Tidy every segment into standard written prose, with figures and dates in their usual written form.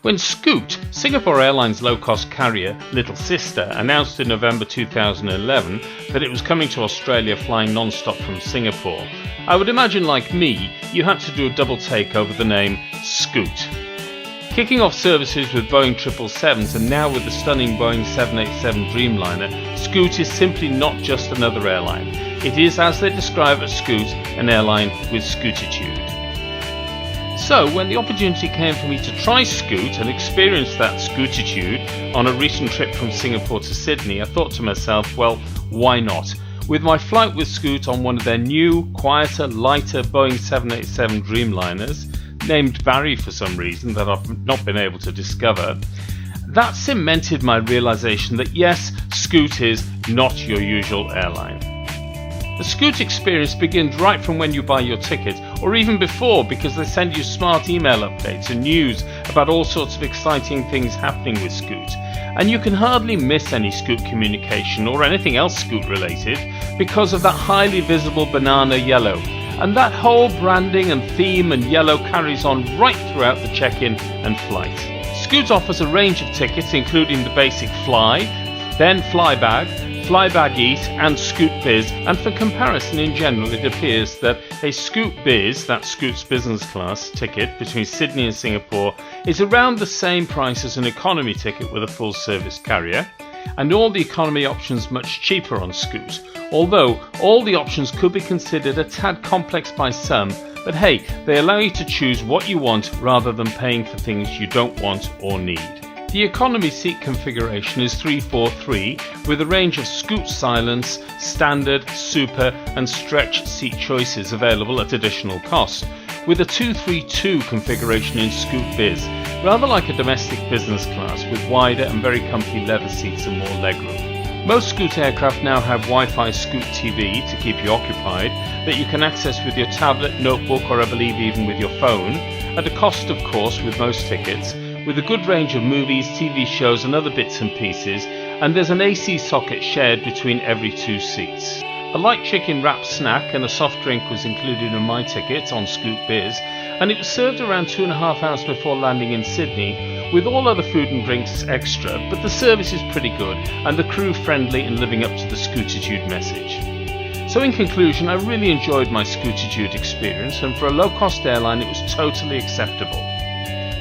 When Scoot, Singapore Airlines low-cost carrier little sister, announced in November 2011 that it was coming to Australia flying non-stop from Singapore, I would imagine, like me, you had to do a double take over the name Scoot. Kicking off services with Boeing 777s and now with the stunning Boeing 787 Dreamliner, Scoot is simply not just another airline. It is, as they describe at Scoot, an airline with scootitude. So when the opportunity came for me to try Scoot and experience that scootitude on a recent trip from Singapore to Sydney, I thought to myself, well, why not? With my flight with Scoot on one of their new, quieter, lighter Boeing 787 Dreamliners, named Barry for some reason that I've not been able to discover, that cemented my realization that yes, Scoot is not your usual airline. The Scoot experience begins right from when you buy your ticket, or even before, because they send you smart email updates and news about all sorts of exciting things happening with Scoot. And you can hardly miss any Scoot communication or anything else Scoot related because of that highly visible banana yellow. And that whole branding and theme and yellow carries on right throughout the check-in and flight. Scoot offers a range of tickets including the basic Fly, then Flybag, Flybag Eat and Scoot Biz, and for comparison in general it appears that a Scoot Biz, that's Scoot's business class ticket between Sydney and Singapore, is around the same price as an economy ticket with a full service carrier, and all the economy options much cheaper on Scoot, although all the options could be considered a tad complex by some, but hey, they allow you to choose what you want rather than paying for things you don't want or need. The economy seat configuration is 343 with a range of Scoot Silence, Standard, Super and Stretch seat choices available at additional cost, with a 232 configuration in Scoot Biz, rather like a domestic business class with wider and very comfy leather seats and more legroom. Most Scoot aircraft now have Wi-Fi Scoot TV to keep you occupied that you can access with your tablet, notebook or I believe even with your phone, at a cost of course with most tickets, with a good range of movies, TV shows and other bits and pieces, and there's an AC socket shared between every two seats. A light chicken wrap snack and a soft drink was included in my ticket on Scoot Biz, and it was served around 2.5 hours before landing in Sydney, with all other food and drinks extra, but the service is pretty good and the crew friendly and living up to the scootitude message. So in conclusion, I really enjoyed my scootitude experience, and for a low-cost airline it was totally acceptable.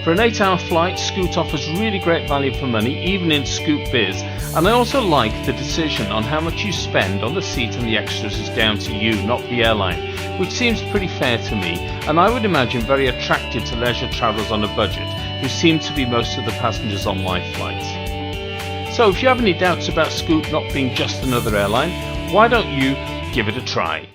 For an 8-hour flight, Scoot offers really great value for money, even in Scoot Biz, and I also like the decision on how much you spend on the seat and the extras is down to you, not the airline, which seems pretty fair to me, and I would imagine very attractive to leisure travellers on a budget, who seem to be most of the passengers on my flights. So if you have any doubts about Scoot not being just another airline, why don't you give it a try?